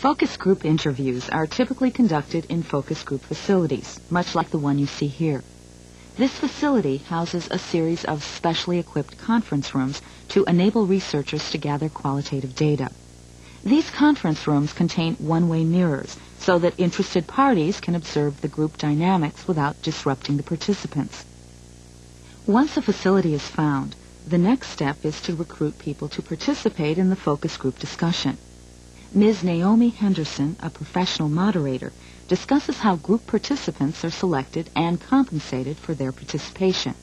Focus group interviews are typically conducted in focus group facilities, much like the one you see here. This facility houses a series of specially equipped conference rooms to enable researchers to gather qualitative data. These conference rooms contain one-way mirrors so that interested parties can observe the group dynamics without disrupting the participants. Once a facility is found, the next step is to recruit people to participate in the focus group discussion. Ms. Naomi Henderson, a professional moderator, discusses how group participants are selected and compensated for their participation.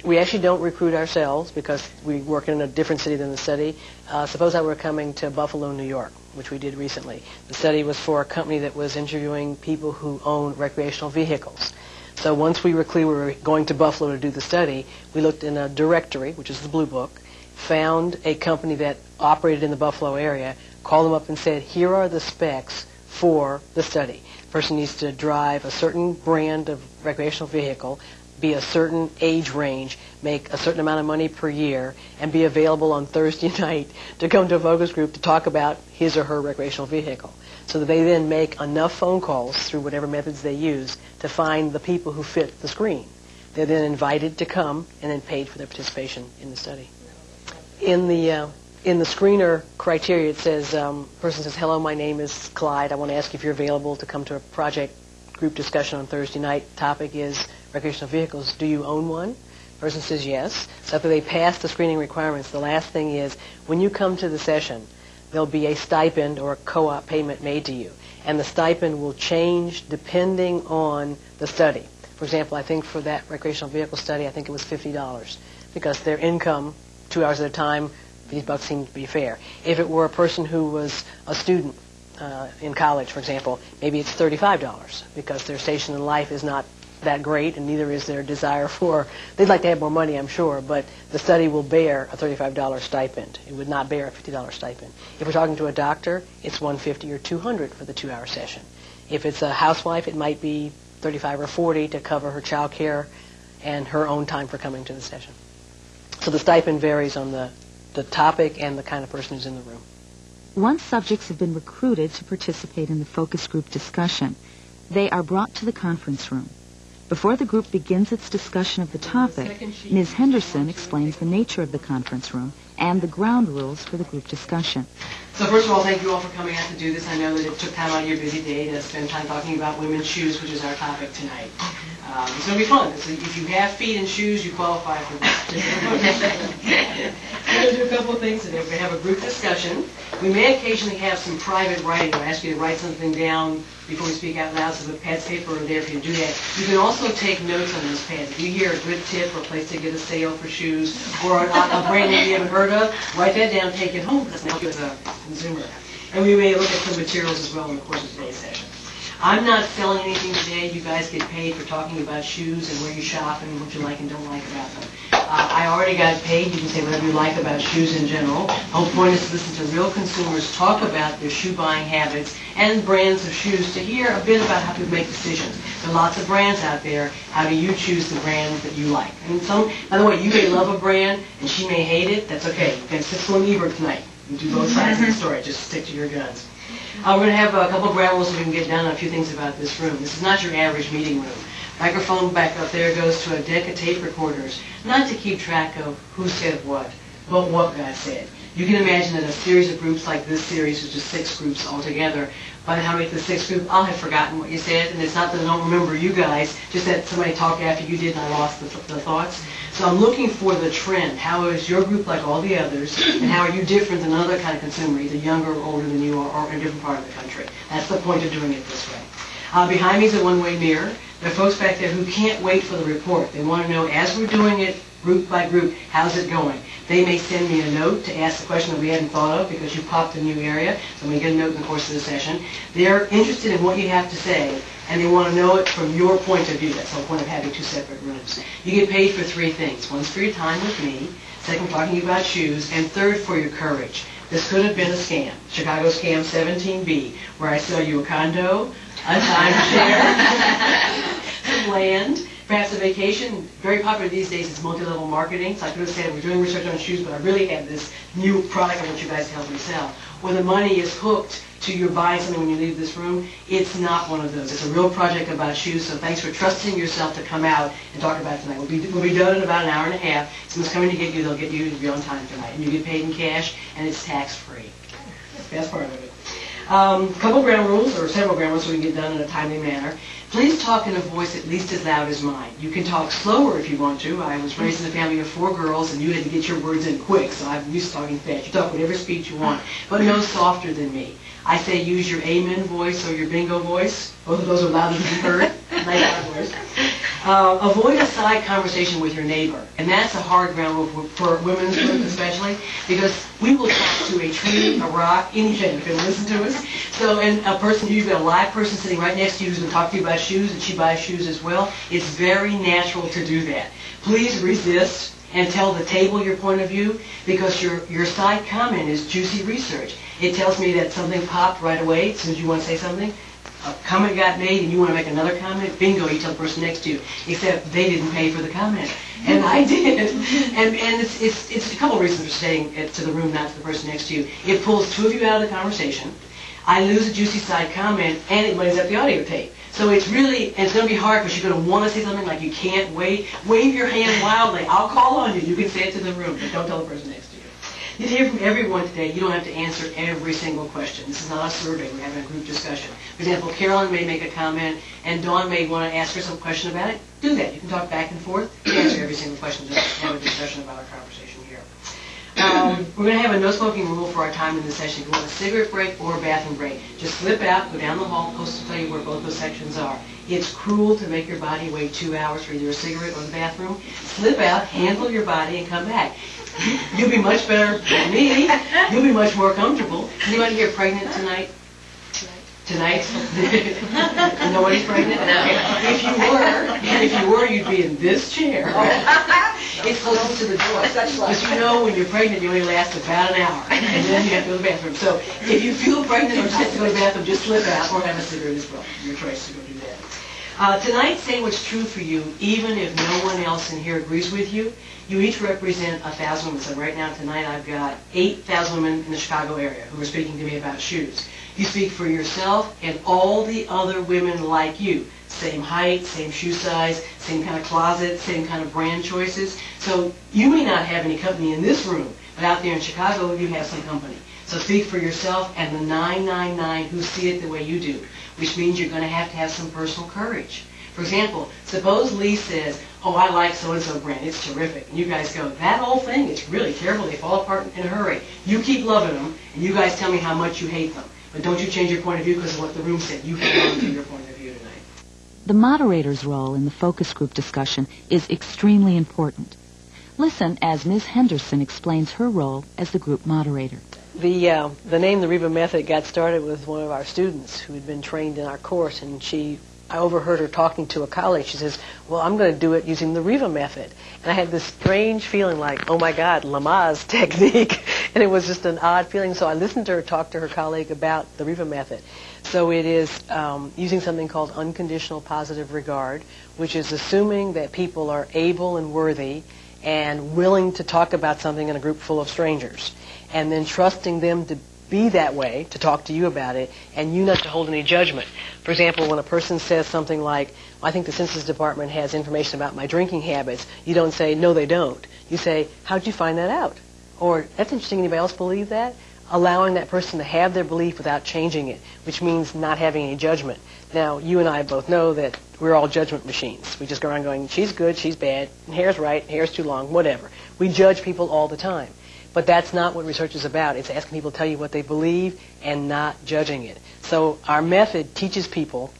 We actually don't recruit ourselves because we work in a different city than the study. Suppose I were coming to Buffalo, New York, which we did recently. The study was for a company that was interviewing people who own recreational vehicles. So once we were clear we were going to Buffalo to do the study, we looked in a directory, which is the Blue Book, found a company that operated in the Buffalo area, called them up and said, here are the specs for the study. The person needs to drive a certain brand of recreational vehicle, be a certain age range, make a certain amount of money per year, and be available on Thursday night to come to a focus group to talk about his or her recreational vehicle. So that they then make enough phone calls through whatever methods they use to find the people who fit the screen. They're then invited to come and then paid for their participation in the study. In the screener criteria, it says, person says, hello, my name is Clyde. I want to ask you if you're available to come to a project group discussion on Thursday night. Topic is recreational vehicles. Do you own one? Person says yes. So after they pass the screening requirements, the last thing is, when you come to the session, there'll be a stipend or a co-op payment made to you. And the stipend will change depending on the study. For example, I think for that recreational vehicle study, I think it was $50 because their income, 2 hours at a time, $50 seemed to be fair. If it were a person who was a student in college, for example, maybe it's $35 because their station in life is not that great, and neither is their desire for, they'd like to have more money, I'm sure, but the study will bear a $35 stipend. It would not bear a $50 stipend. If we're talking to a doctor, it's $150 or $200 for the 2-hour session. If it's a housewife, it might be $35 or $40 to cover her child care and her own time for coming to the session. So the stipend varies on the topic and the kind of person who's in the room. Once subjects have been recruited to participate in the focus group discussion, they are brought to the conference room. Before the group begins its discussion of the topic, Ms. Henderson explains the nature of the conference room and the ground rules for the group discussion. So first of all, thank you all for coming out to do this. I know that it took time out of your busy day to spend time talking about women's shoes, which is our topic tonight. It's going to be fun. If you have feet and shoes, you qualify for this. We're going to do a couple of things today. We're going to have a group discussion. We may occasionally have some private writing. I'll ask you to write something down before we speak out loud, so the pads, paper are there if you do that. You can also take notes on those pads. If you hear a good tip or a place to get a sale for shoes or a brand name you haven't heard of, write that down, take it home. That's going to help you as a consumer. And we may look at some materials as well in the course of today's session. I'm not selling anything today. You guys get paid for talking about shoes and where you shop and what you like and don't like about them. I already got paid. You can say whatever you like about shoes in general. The whole point is to listen to real consumers talk about their shoe buying habits and brands of shoes to hear a bit about how people make decisions. There are lots of brands out there. How do you choose the brand that you like? And by the way, you may love a brand and she may hate it. That's okay. You can Siskel and Ebert tonight. You do both sides of the story. Just stick to your guns. We're going to have a couple of ground rules so we can get down on a few things about this room. This is not your average meeting room. Microphone back up there goes to a deck of tape recorders, not to keep track of who said what, but what God said. You can imagine that a series of groups like this series, which is 6 groups altogether, by the time we get to the 6th group, I'll have forgotten what you said, and it's not that I don't remember you guys, just that somebody talked after you did and I lost the thoughts. So I'm looking for the trend. How is your group like all the others, and how are you different than another kind of consumer, either younger or older than you are, or in a different part of the country? That's the point of doing it this way. Behind me is a one-way mirror. There are folks back there who can't wait for the report. They want to know, as we're doing it group by group, how's it going? They may send me a note to ask the question that we hadn't thought of because you popped a new area. So I'm going to get a note in the course of the session. They're interested in what you have to say, and they want to know it from your point of view. That's the whole point of having 2 separate rooms. You get paid for 3 things. One's for your time with me, second, talking about shoes, and third, for your courage. This could have been a scam, Chicago Scam 17B, where I sell you a condo, a timeshare, some land, Perhaps a vacation, very popular these days is multi-level marketing. So I could have said we're doing research on shoes, but I really have this new product I want you guys to help me sell. Or the money is hooked to your buying something when you leave this room. It's not one of those. It's a real project about shoes, so thanks for trusting yourself to come out and talk about it tonight. We'll be done in about an hour and a half. Someone's coming to get you, they'll get you to be on time tonight. And you get paid in cash, and it's tax-free. That's the best part of it. Couple ground rules, or several ground rules, so we can get done in a timely manner. Please talk in a voice at least as loud as mine. You can talk slower if you want to. I was raised in a family of 4 girls, and you had to get your words in quick, so I'm used to talking fast. You talk whatever speed you want, but no softer than me. I say use your amen voice or your bingo voice. Both of those are loud as you heard. Nice loud voice. Avoid a side conversation with your neighbor, and that's a hard ground rule for women's group especially, because we will talk to a tree, a rock, anything if it'll listen to us. So, and a person, you've got a live person sitting right next to you who's going to talk to you about shoes, and she buys shoes as well. It's very natural to do that. Please resist and tell the table your point of view, because your side comment is juicy research. It tells me that something popped right away as soon as you want to say something. A comment got made and you want to make another comment, bingo, you tell the person next to you, except they didn't pay for the comment. And I did. And it's a couple of reasons for saying it to the room, not to the person next to you. It pulls 2 of you out of the conversation. I lose a juicy side comment, and it lays up the audio tape. So it's really, and it's going to be hard because you're going to want to say something like you can't wait. Wave your hand wildly. I'll call on you. You can say it to the room, but don't tell the person next to you. You hear from everyone today. You don't have to answer every single question. This is not a survey. We're having a group discussion. For example, Carolyn may make a comment, and Dawn may want to ask her some question about it. Do that. You can talk back and forth. You can answer every single question. Just have a discussion about our conversation here. We're going to have a no-smoking rule for our time in this session. If you want a cigarette break or a bathroom break, just slip out, go down the hall, post will tell you where both those sections are. It's cruel to make your body wait 2 hours for either a cigarette or the bathroom. Slip out, handle your body, and come back. You'll be much better than me. You'll be much more comfortable. Anybody here pregnant tonight? Tonight? Nobody's pregnant? If you were, you'd be in this chair. It's closest to the door. Because you know when you're pregnant, you only last about an hour, and then you have to go to the bathroom. So if you feel pregnant or just have to go to the bathroom, just slip out or have a cigarette as well. Your choice to go do that. Tonight, say what's true for you, even if no one else in here agrees with you. You each represent 1,000 women. So right now, tonight, I've got 8,000 women in the Chicago area who are speaking to me about shoes. You speak for yourself and all the other women like you. Same height, same shoe size, same kind of closet, same kind of brand choices. So you may not have any company in this room, but out there in Chicago, you have some company. So speak for yourself and the 999 who see it the way you do, which means you're going to have some personal courage. For example, suppose Lee says, oh, I like so-and-so brand, it's terrific. And you guys go, that whole thing, it's really terrible, they fall apart in a hurry. You keep loving them, and you guys tell me how much you hate them. But don't you change your point of view because of what the room said. You hang on to your point of view tonight. The moderator's role in the focus group discussion is extremely important. Listen as Ms. Henderson explains her role as the group moderator. The name, the Reba Method, got started with one of our students who had been trained in our course, and I overheard her talking to a colleague. She says, well, I'm going to do it using the Reba Method. And I had this strange feeling like, oh my God, Lamaze technique. And it was just an odd feeling. So I listened to her talk to her colleague about the Reba Method. So it is using something called unconditional positive regard, which is assuming that people are able and worthy and willing to talk about something in a group full of strangers. And then trusting them to be that way, to talk to you about it, and you not to hold any judgment. For example, when a person says something like, well, I think the Census Department has information about my drinking habits, you don't say, no, they don't. You say, how'd you find that out? Or, that's interesting, anybody else believe that? Allowing that person to have their belief without changing it, which means not having any judgment. Now, you and I both know that we're all judgment machines. We just go around going, she's good, she's bad, hair's right, hair's too long, whatever. We judge people all the time. But that's not what research is about. It's asking people to tell you what they believe and not judging it. So our method teaches people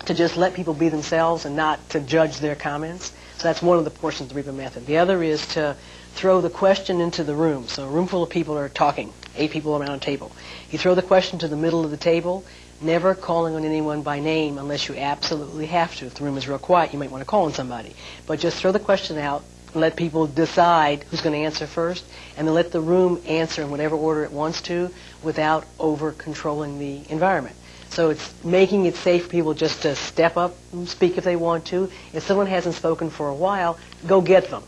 to just let people be themselves and not to judge their comments. So that's one of the portions of the Reba Method. The other is to throw the question into the room. So a room full of people are talking, 8 people around a table. You throw the question to the middle of the table, never calling on anyone by name unless you absolutely have to. If the room is real quiet, you might want to call on somebody. But just throw the question out, let people decide who's going to answer first, and then let the room answer in whatever order it wants to without over-controlling the environment. So it's making it safe for people just to step up and speak if they want to. If someone hasn't spoken for a while, go get them.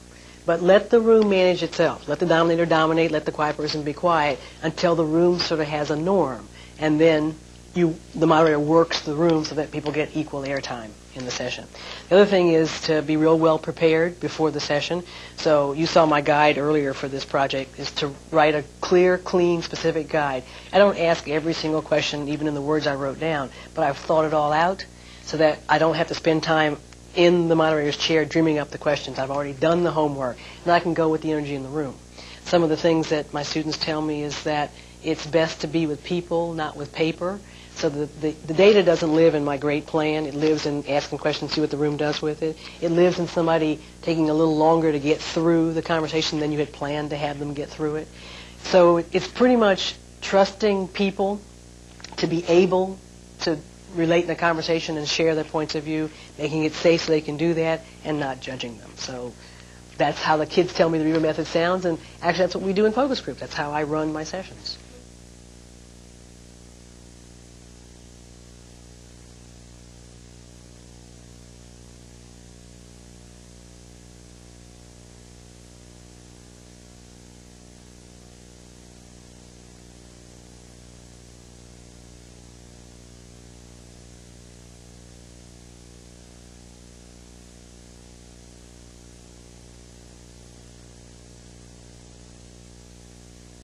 But let the room manage itself. Let the dominator dominate, let the quiet person be quiet until the room sort of has a norm. And then the moderator works the room so that people get equal airtime in the session. The other thing is to be real well prepared before the session. So you saw my guide earlier for this project is to write a clear, clean, specific guide. I don't ask every single question, even in the words I wrote down, but I've thought it all out so that I don't have to spend time in the moderator's chair dreaming up the questions. I've already done the homework, and I can go with the energy in the room. Some of the things that my students tell me is that it's best to be with people, not with paper. So the data doesn't live in my great plan. It lives in asking questions, see what the room does with it. It lives in somebody taking a little longer to get through the conversation than you had planned to have them get through it. So it's pretty much trusting people to be able to relate in a conversation and share their points of view, making it safe so they can do that, and not judging them. So that's how the kids tell me the Riva method sounds, and actually that's what we do in focus group. That's how I run my sessions.